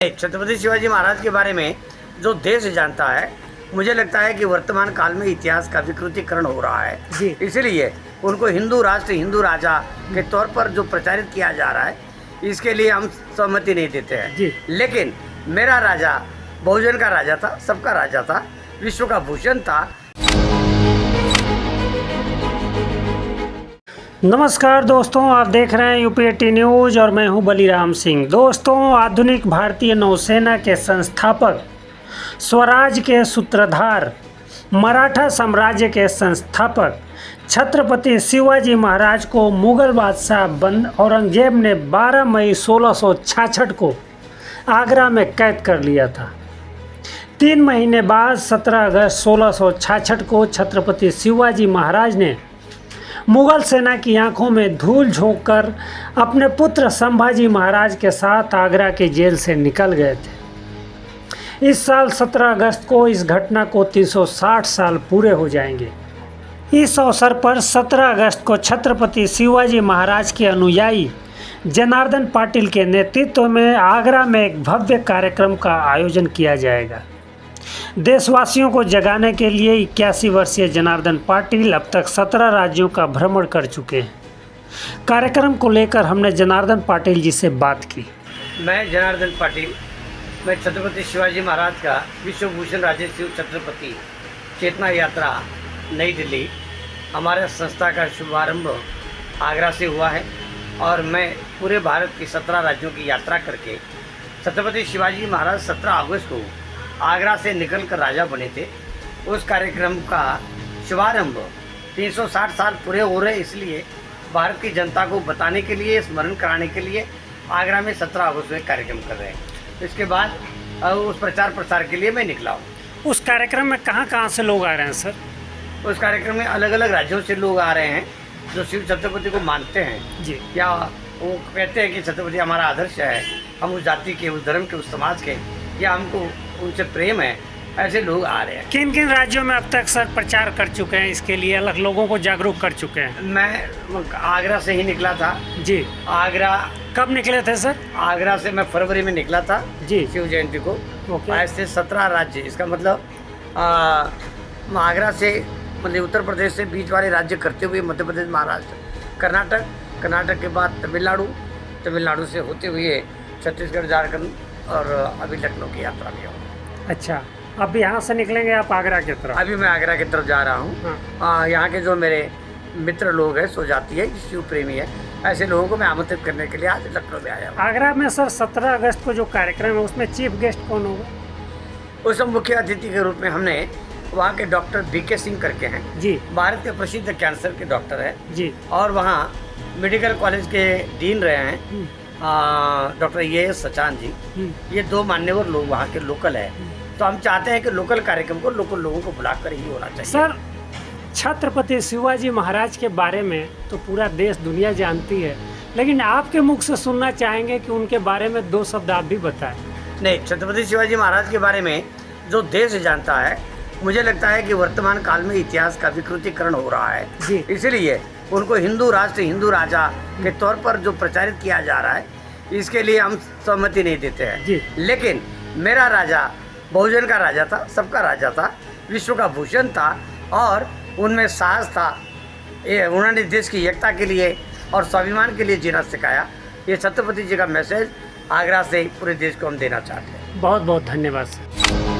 छत्रपति शिवाजी महाराज के बारे में जो देश जानता है, मुझे लगता है कि वर्तमान काल में इतिहास का विकृतीकरण हो रहा है जी। इसलिए उनको हिंदू राष्ट्र हिंदू राजा के तौर पर जो प्रचारित किया जा रहा है, इसके लिए हम सहमति नहीं देते हैं जी। लेकिन मेरा राजा बहुजन का राजा था, सबका राजा था, विश्व का भूषण था। नमस्कार दोस्तों, आप देख रहे हैं यूपीएटी न्यूज़ और मैं हूं बलिराम सिंह। दोस्तों, आधुनिक भारतीय नौसेना के संस्थापक, स्वराज के सूत्रधार, मराठा साम्राज्य के संस्थापक छत्रपति शिवाजी महाराज को मुग़ल बादशाह औरंगजेब ने 12 मई 1666 को आगरा में कैद कर लिया था। 3 महीने बाद 17 अगस्त 1666 को छत्रपति शिवाजी महाराज ने मुग़ल सेना की आंखों में धूल झोंककर अपने पुत्र संभाजी महाराज के साथ आगरा के जेल से निकल गए थे। इस साल 17 अगस्त को इस घटना को 360 साल पूरे हो जाएंगे। इस अवसर पर 17 अगस्त को छत्रपति शिवाजी महाराज के अनुयायी जनार्दन पाटिल के नेतृत्व में आगरा में एक भव्य कार्यक्रम का आयोजन किया जाएगा। देशवासियों को जगाने के लिए 81 वर्षीय जनार्दन पाटिल अब तक 17 राज्यों का भ्रमण कर चुके हैं। कार्यक्रम को लेकर हमने जनार्दन पाटिल जी से बात की। मैं जनार्दन पाटिल, मैं छत्रपति शिवाजी महाराज का विश्व भूषण राजे शिव छत्रपति चेतना यात्रा नई दिल्ली, हमारे संस्था का शुभारंभ आगरा से हुआ है और मैं पूरे भारत की 17 राज्यों की यात्रा करके छत्रपति शिवाजी महाराज 17 अगस्त को आगरा से निकलकर राजा बने थे। उस कार्यक्रम का शुभारंभ 360 साल पूरे हो रहे, इसलिए भारत की जनता को बताने के लिए, स्मरण कराने के लिए आगरा में 17 अगस्त में कार्यक्रम कर रहे हैं। इसके बाद उस प्रचार प्रसार के लिए मैं निकला हूँ। उस कार्यक्रम में कहाँ से लोग आ रहे हैं सर? उस कार्यक्रम में अलग अलग राज्यों से लोग आ रहे हैं जो शिव छत्रपति को मानते हैं जी, या वो कहते हैं कि छत्रपति हमारा आदर्श है, हम उस जाति के, उस धर्म के, उस समाज के, या हमको उनसे प्रेम है, ऐसे लोग आ रहे हैं। किन किन राज्यों में अब तक सर प्रचार कर चुके हैं, इसके लिए अलग लोगों को जागरूक कर चुके हैं? मैं आगरा से ही निकला था जी। आगरा कब निकले थे सर? आगरा से मैं फरवरी में निकला था जी। शिव जयंती को। ओके। ऐसे 17 राज्य, इसका मतलब आगरा से मतलब उत्तर प्रदेश से बीच वाले राज्य करते हुए मध्य प्रदेश, महाराष्ट्र, कर्नाटक के बाद तमिलनाडु से होते हुए छत्तीसगढ़, झारखंड और अभी लखनऊ की यात्रा में हूँ। अच्छा, अब यहाँ से निकलेंगे आप आगरा की तरफ? अभी मैं आगरा की तरफ जा रहा हूँ। यहाँ के जो मेरे मित्र लोग हैं, स्वजाति है, शिव प्रेमी है, ऐसे लोगों को मैं आमंत्रित करने के लिए आज लखनऊ में आया हूँ। आगरा में सर 17 अगस्त को जो कार्यक्रम है उसमें चीफ गेस्ट कौन होगा? उस मुख्य अतिथि के रूप में हमने वहाँ के डॉक्टर बीके सिंह करके हैं जी, भारत के प्रसिद्ध कैंसर के डॉक्टर हैं जी, और वहाँ मेडिकल कॉलेज के डीन रहे हैं डॉक्टर ये सचान जी। ये 2 मान्यवर लोग वहाँ के लोकल है, तो हम चाहते हैं कि लोकल कार्यक्रम को लोकल लोगों को बुलाकर ही होना चाहिए। सर, छत्रपति शिवाजी महाराज के बारे में तो पूरा देश दुनिया जानती है, लेकिन आपके मुख से सुनना चाहेंगे कि उनके बारे में 2 शब्द आप भी बताएं। नहीं, छत्रपति शिवाजी महाराज के बारे में जो देश जानता है, मुझे लगता है कि वर्तमान काल में इतिहास का विकृतीकरण हो रहा है जी। इसलिए उनको हिंदू राष्ट्र हिंदू राजा के तौर पर जो प्रचारित किया जा रहा है, इसके लिए हम सहमति नहीं देते हैं जी। लेकिन मेरा राजा बहुजन का राजा था, सबका राजा था, विश्व का भूषण था और उनमें साहस था। उन्होंने देश की एकता के लिए और स्वाभिमान के लिए जीना सिखाया। ये छत्रपति जी का मैसेज आगरा से पूरे देश को हम देना चाहते हैं। बहुत बहुत धन्यवाद सर।